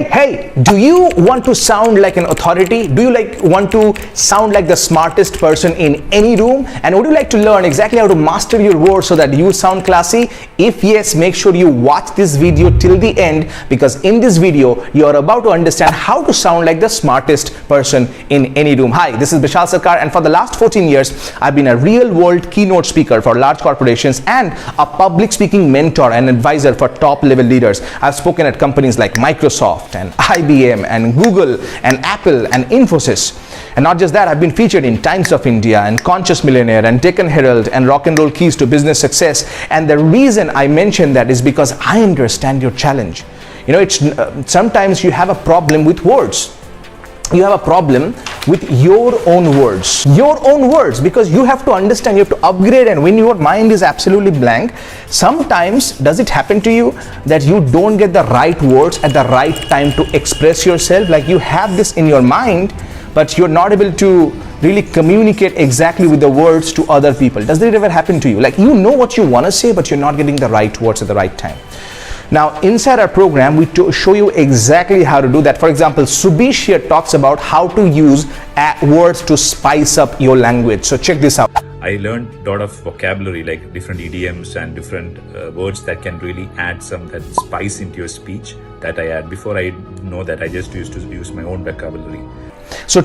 Hey, do you want to sound like an authority? Do you want to sound like the smartest person in any room? And would you like to learn exactly how to master your words so that you sound classy? If yes, make sure you watch this video till the end, because in this video, you are about to understand how to sound like the smartest person in any room. Hi, this is Bishal Sarkar, and for the last 14 years, I've been a real-world keynote speaker for large corporations and a public speaking mentor and advisor for top-level leaders. I've spoken at companies like Microsoft and IBM and Google and Apple and Infosys. And not just that, I've been featured in Times of India and Conscious Millionaire and Deccan Herald and Rock and Roll Keys to Business Success. And the reason I mention that is because I understand your challenge. You know, it's sometimes you have a problem with words. You have a problem with your own words, because you have to understand, you have to upgrade, and when your mind is absolutely blank, sometimes does it happen to you that you don't get the right words at the right time to express yourself? Like you have this in your mind, but you're not able to really communicate exactly with the words to other people. Does that ever happen to you? Like you know what you want to say, but you're not getting the right words at the right time. Now, inside our program, we show you exactly how to do that. For example, Subish here talks about how to use words to spice up your language. So check this out. I learned a lot of vocabulary, like different idioms and different words that can really add some that spice into your speech that I had. Before I know that, I just used to use my own vocabulary. So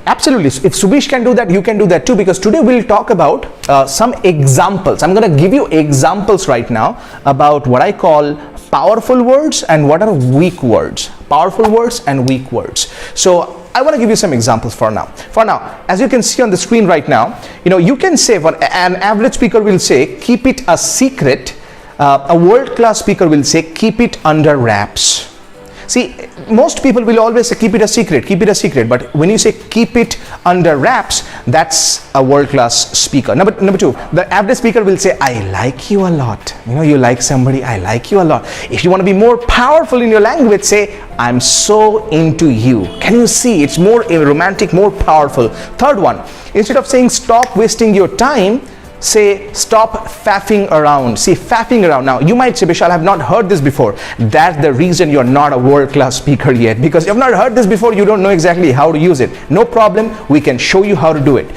absolutely, if Subish can do that, you can do that too, because today we'll talk about some examples. I'm going to give you examples right now about what I call powerful words and what are weak words. Powerful words and weak words. So I want to give you some examples for now. As you can see on the screen right now, you can say, for an average speaker will say, keep it a secret. A world-class speaker will say, keep it under wraps. See, most people will always say, keep it a secret. But when you say keep it under wraps, that's a world-class speaker. Number two, the average speaker will say, I like you a lot. You like somebody, I like you a lot. If you want to be more powerful in your language, say, I'm so into you. Can you see? It's more romantic, more powerful. Third one, instead of saying stop wasting your time, say stop faffing around. See, faffing around. Now you might say, Bishal, I have not heard this before. That's the reason you're not a world-class speaker yet, because you've not heard this before. You don't know exactly how to use it. No problem, we can show you how to do it.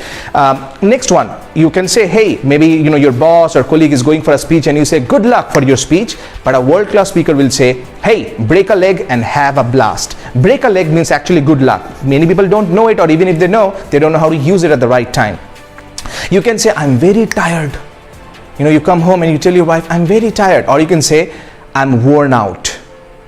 Next one, you can say, hey, maybe your boss or colleague is going for a speech and you say good luck for your speech, but a world-class speaker will say, hey, break a leg and have a blast. Break a leg means actually good luck. Many people don't know it, or even if they know, they don't know how to use it at the right time. You can say, I'm very tired. You come home and you tell your wife, I'm very tired. Or you can say, I'm worn out,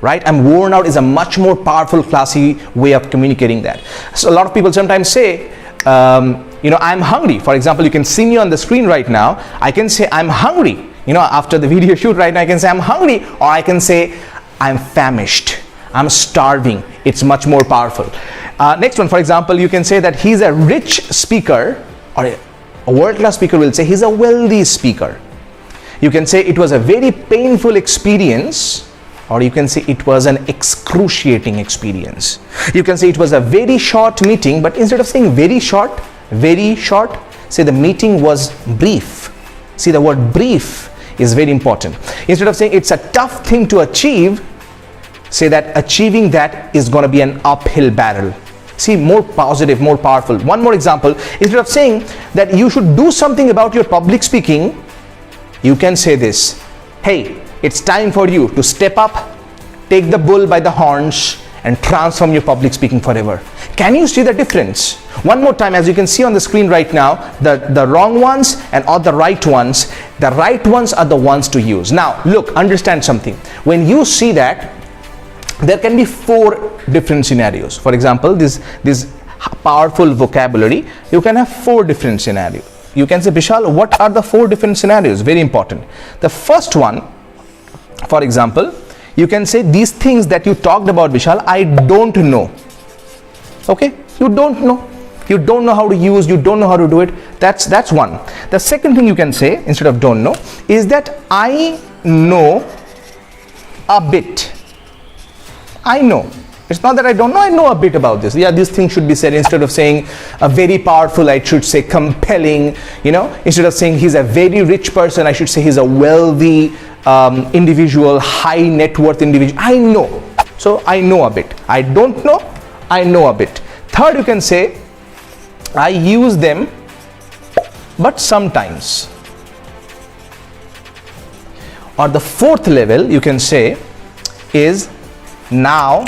right? I'm worn out is a much more powerful, classy way of communicating that. So a lot of people sometimes say, I'm hungry. For example, you can see me on the screen right now. I can say, I'm hungry. After the video shoot right now, I can say, I'm hungry. Or I can say, I'm famished. I'm starving. It's much more powerful. Next one, for example, you can say that he's a rich speaker, or a world-class speaker will say he's a wealthy speaker. You can say it was a very painful experience, or you can say it was an excruciating experience. You can say it was a very short meeting, but instead of saying very short, say the meeting was brief. See, the word brief is very important. Instead of saying it's a tough thing to achieve, say that achieving that is going to be an uphill battle. See, more positive, more powerful. One more example, instead of saying that you should do something about your public speaking, you can say this, hey, it's time for you to step up, take the bull by the horns, and transform your public speaking forever. Can you see the difference? One more time, as you can see on the screen right now, the wrong ones and all the right ones are the ones to use. Now, look, understand something. When you see that, there can be 4 different scenarios. For example, this powerful vocabulary, you can have 4 different scenarios. You can say, Bishal, what are the 4 different scenarios? Very important. The first one, for example, you can say these things that you talked about, Bishal, I don't know. Okay, you don't know. You don't know how to use, you don't know how to do it. That's one. The second thing you can say, instead of don't know, is that I know a bit. I know. It's not that I don't know, I know a bit about this. Yeah, this thing should be said. Instead of saying a very powerful, I should say compelling. Instead of saying he's a very rich person, I should say he's a wealthy individual, high net worth individual. I know. So I know a bit. I don't know, I know a bit. Third, you can say I use them but sometimes. Or the fourth level you can say is now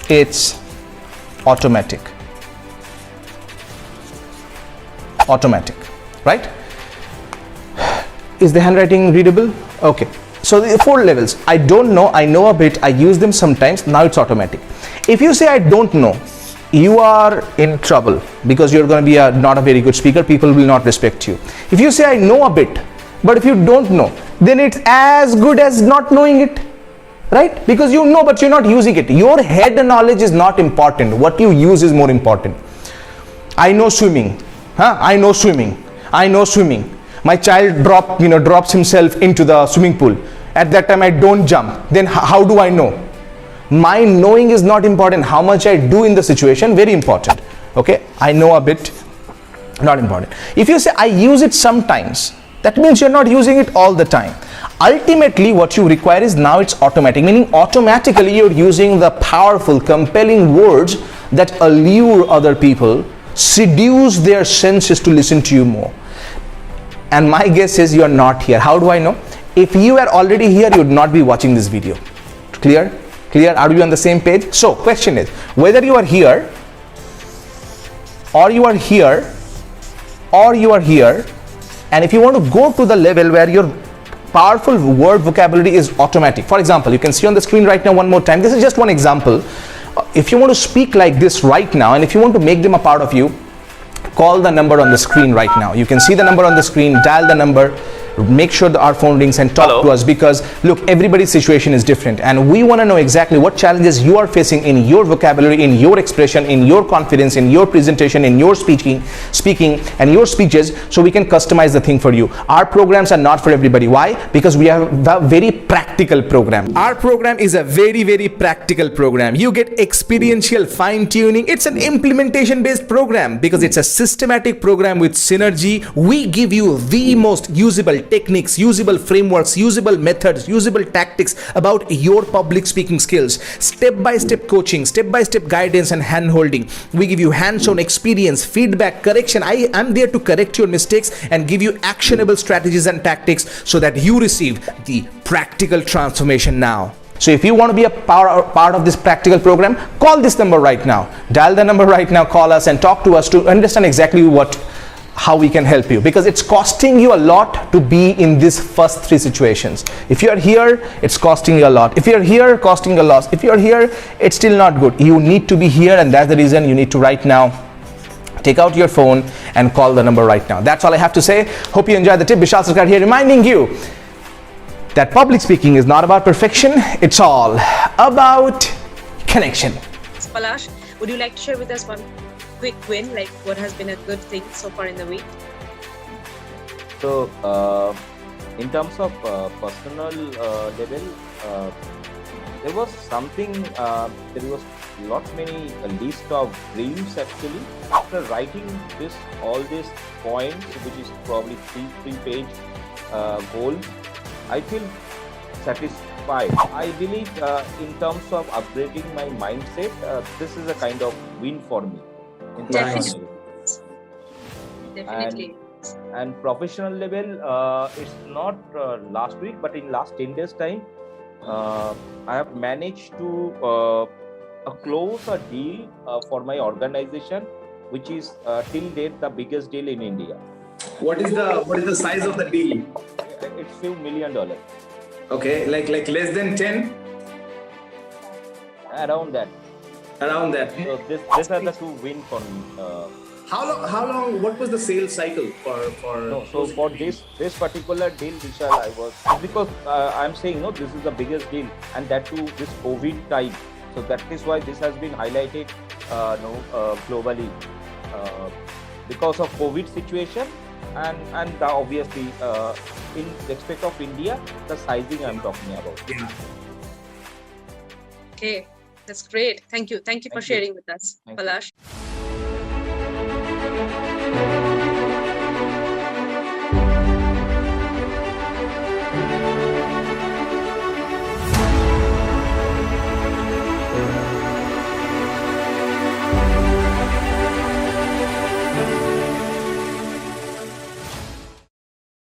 it's automatic. Automatic, right? Is the handwriting readable? Okay. So the 4 levels. I don't know, I know a bit, I use them sometimes, now it's automatic. If you say I don't know, you are in trouble because you're going to be not a very good speaker. People will not respect you. If you say I know a bit, but if you don't know, then it's as good as not knowing it, right? Because you know but you're not using it. Your head knowledge is not important. What you use is more important. I know swimming. I know swimming. I know swimming. My child drops himself into the swimming pool. At that time I don't jump. Then how do I know? My knowing is not important. How much I do in the situation, very important. Okay, I know a bit, not important. If you say I use it sometimes, that means you're not using it all the time. Ultimately what you require is now it's automatic, meaning automatically you're using the powerful, compelling words that allure other people, seduce their senses to listen to you more. And my guess is you're not here. How do I know? If you are already here, you would not be watching this video. Clear? Clear? Are we on the same page? So question is, whether you are here or you are here or you are here, and if you want to go to the level where your powerful word vocabulary is automatic. For example, you can see on the screen right now one more time. This is just one example. If you want to speak like this right now, and if you want to make them a part of you, call the number on the screen right now. You can see the number on the screen, dial the number, make sure that our phone rings and talk to us, because look, everybody's situation is different and we want to know exactly what challenges you are facing in your vocabulary, in your expression, in your confidence, in your presentation, in your speaking and your speeches, so we can customize the thing for you. Our programs are not for everybody. Why? Because we have a very practical program. Our program is a very, very practical program. You get experiential fine-tuning. It's an implementation based program because it's a systematic program with synergy. We give you the most usable techniques, usable frameworks, usable methods, usable tactics about your public speaking skills. Step-by-step coaching, step-by-step guidance and hand-holding. We give you hands-on experience, feedback, correction. I am there to correct your mistakes and give you actionable strategies and tactics so that you receive the practical transformation now. So if you want to be a part of this practical program, call this number right now. Dial the number right now, call us and talk to us to understand exactly how we can help you, because it's costing you a lot to be in these first 3 situations. If you are here, it's costing you a lot. If you're here, costing a loss. If you're here, it's still not good. You need to be here, and that's the reason you need to right now take out your phone and call the number right now. That's all I have to say. Hope you enjoyed the tip. Bishal Sarkar here, reminding you that public speaking is not about perfection. It's all about connection. Palash, would you like to share with us one quick win, like what has been a good thing so far in the week? So, in terms of personal level, there was something, there was many list of dreams actually. After writing all these points, which is probably three-page goal, I feel satisfied. I believe in terms of upgrading my mindset, this is a kind of win for me. Definitely. And professional level, it's not last week, but in last 10 days time, I have managed to close a deal for my organization, which is till date the biggest deal in India. What is the size of the deal? It's $few $1 million. Okay, like less than 10? Around that. Around that. So these are the 2 wins for me. How long? What was the sales cycle for? No, so for this particular deal, Bishal, I was, because I'm saying this is the biggest deal, and that too this COVID time. So that is why this has been highlighted globally because of COVID situation, and obviously in respect of India, the sizing I'm talking about. Yeah. Okay, that's great. Thank you for sharing with us, Palash.